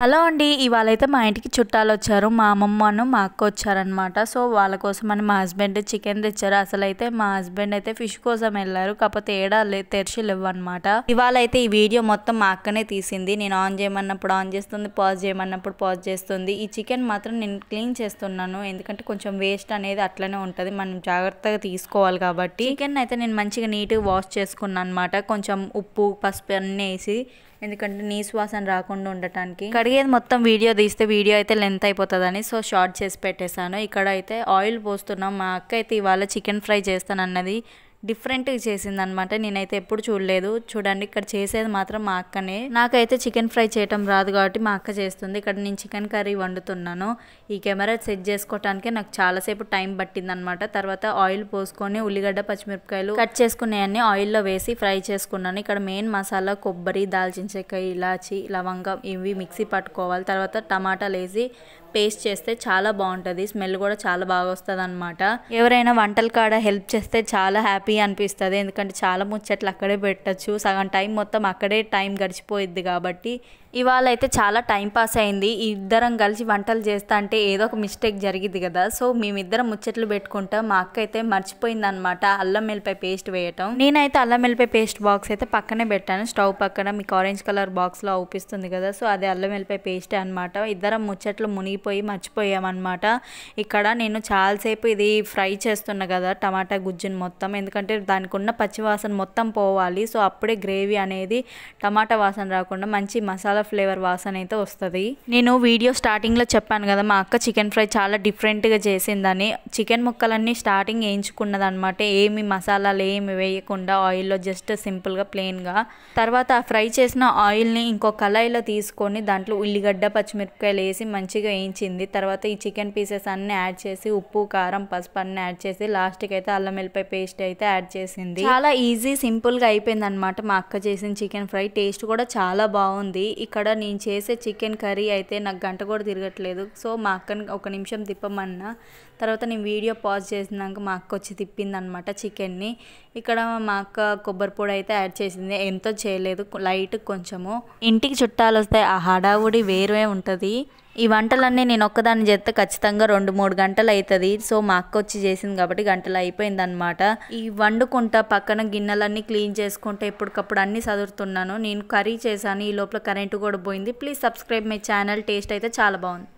Hello అండి. ఇవాళైతే మా ఇంటికి చుట్టాలొచ్చారు. మా అమ్మమ్మను, మా అక్క వచ్చారనమాట. సో, వాళ్ళ కోసమని మా హస్బెండ్ చికెన్ తెచ్చారు. అసలైతే మా హస్బెండ్ అయితే ఫిష్ కోసం వెళ్ళారు. కాకపోతే తెరిచి లేవన్నమాట. ఇవాళైతే ఈ వీడియో మొత్తం మా అక్కనే తీసింది. నేను ఆన్ చేయమన్నప్పుడు ఆన్ చేస్తుంది, పాజ్ చేయమన్నప్పుడు పాజ్ చేస్తుంది. ఈ చికెన్ మాత్రం నేను క్లీన్ చేస్తున్నాను. ఎందుకంటే కొంచెం వేస్ట్ అనేది అట్లనే ఉంటుంది. మనం జాగ్రత్తగా తీసుకోవాలి కాబట్టి. చికెన్ అయితే నేను మంచిగా నీట్గా వాష్ చేసుకున్నాను అనమాట. కొంచెం ఉప్పు, పసుపు అన్నీ వేసి, ఎందుకంటే నీసు వాసన రాకుండా ఉండటానికి. కడిగేది మొత్తం వీడియో తీస్తే వీడియో అయితే లెంత్ అయిపోతుందని సో షార్ట్ చేసి పెట్టేశాను. ఇక్కడ అయితే ఆయిల్ పోస్తున్నాం. మా అక్క అయితే ఇవాళ చికెన్ ఫ్రై చేస్తానన్నది డిఫరెంట్గా చేసిందనమాట. నేనైతే ఎప్పుడు చూడలేదు. చూడండి, ఇక్కడ చేసేది మాత్రం మా అక్కనే. నాకైతే చికెన్ ఫ్రై చేయటం రాదు కాబట్టి మా అక్క చేస్తుంది. ఇక్కడ నేను చికెన్ కర్రీ వండుతున్నాను. ఈ కెమెరా సెట్ చేసుకోవటానికే నాకు చాలాసేపు టైం పట్టిందనమాట. తర్వాత ఆయిల్ పోసుకొని ఉల్లిగడ్డ, పచ్చిమిరపకాయలు కట్ చేసుకునేవన్నీ ఆయిల్లో వేసి ఫ్రై చేసుకున్నాను. ఇక్కడ మెయిన్ మసాలా కొబ్బరి, దాల్చిన చెక్క, ఇలాచి, లవంగం ఇవి మిక్సీ పట్టుకోవాలి. తర్వాత టమాటాలు వేసి పేస్ట్ చేస్తే చాలా బాగుంటుంది. స్మెల్ కూడా చాలా బాగా వస్తుంది అనమాట. ఎవరైనా వంటల కాడ హెల్ప్ చేస్తే చాలా హ్యాపీ అనిపిస్తుంది. ఎందుకంటే చాలా ముచ్చట్లు అక్కడే పెట్టచ్చు. సగం టైం మొత్తం అక్కడే టైం గడిచిపోయిద్ది కాబట్టి. ఇవాళ అయితే చాలా టైం పాస్ అయింది. ఇద్దరం కలిసి వంటలు చేస్తా అంటే ఏదో ఒక మిస్టేక్ జరిగింది కదా. సో మేమిద్దరం ముచ్చట్లు పెట్టుకుంటా. మా అక్క అయితే మర్చిపోయింది అనమాట అల్లం వెల్లిపాయ పేస్ట్ వేయటం. నేనైతే అల్లం వెల్లిపాయ పేస్ట్ బాక్స్ అయితే పక్కనే పెట్టాను. స్టవ్ పక్కన మీకు ఆరెంజ్ కలర్ బాక్స్ లో అవుపిస్తుంది కదా. సో అదే అల్లం వెల్లిపాయ పేస్టే అనమాట. ఇద్దరం ముచ్చట్లు మునిగిపోయి మర్చిపోయామన్నమాట. ఇక్కడ నేను చాలాసేపు ఇది ఫ్రై చేస్తున్నా కదా టమాటా గుజ్జుని మొత్తం. ఎందుకంటే దానికి ఉన్న పచ్చివాసన మొత్తం పోవాలి. సో అప్పుడే గ్రేవీ అనేది టమాటా వాసన రాకుండా మంచి మసాలా ఫ్లేవర్ వాసన అయితే వస్తుంది. నేను వీడియో స్టార్టింగ్ లో చెప్పాను కదా మా అక్క చికెన్ ఫ్రై చాలా డిఫరెంట్ గా చేసిందని. చికెన్ ముక్కలన్నీ స్టార్టింగ్ వేయించుకున్నది అనమాట. ఏమి మసాలాలు ఏమి వేయకుండా ఆయిల్లో జస్ట్ సింపుల్ గా ప్లెయిన్ గా. తర్వాత ఆ ఫ్రై చేసిన ఆయిల్ ని ఇంకో కళాయిలో తీసుకొని దాంట్లో ఉల్లిగడ్డ, పచ్చిమిరపకాయలు వేసి మంచిగా వేయించింది. తర్వాత ఈ చికెన్ పీసెస్ అన్ని యాడ్ చేసి ఉప్పు, కారం, పసుపు అన్ని యాడ్ చేసి లాస్ట్ కి అయితే అల్లం వెల్లిపాయ పేస్ట్ అయితే యాడ్ చేసింది. చాలా ఈజీ సింపుల్ గా అయిపోయింది అనమాట మా అక్క చేసిన చికెన్ ఫ్రై. టేస్ట్ కూడా చాలా బాగుంది. ఇక్కడ నేను చేసే చికెన్ కర్రీ అయితే నాకు గంట కూడా తిరగట్లేదు. సో మా అక్కని ఒక నిమిషం తిప్పమన్నా. తర్వాత నేను వీడియో పాజ్ చేసినాక మా అక్క వచ్చి తిప్పింది అనమాట చికెన్ని. ఇక్కడ మా అక్క కొబ్బరి పొడి అయితే యాడ్ చేసింది. ఎంతో చేయలేదు, లైట్ కొంచెము. ఇంటికి చుట్టాలు వస్తే ఆ హడావుడి వేరే ఉంటుంది. ఈ వంటలన్నీ నేను ఒక్కదాన్ని చేస్తే ఖచ్చితంగా 2-3 గంటలు అవుతుంది. సో మా అక్క వచ్చి చేసింది కాబట్టి గంటలు అయిపోయింది అనమాట. ఈ వండుకుంటా పక్కన గిన్నెలన్నీ క్లీన్ చేసుకుంటే ఎప్పటికప్పుడు అన్నీ సదురుతున్నాను. నేను కర్రీ చేశాను. ఈ లోపల కరెంటు కూడా పోయింది. Please subscribe my channel. Taste అయితే చాలా బాగుంది.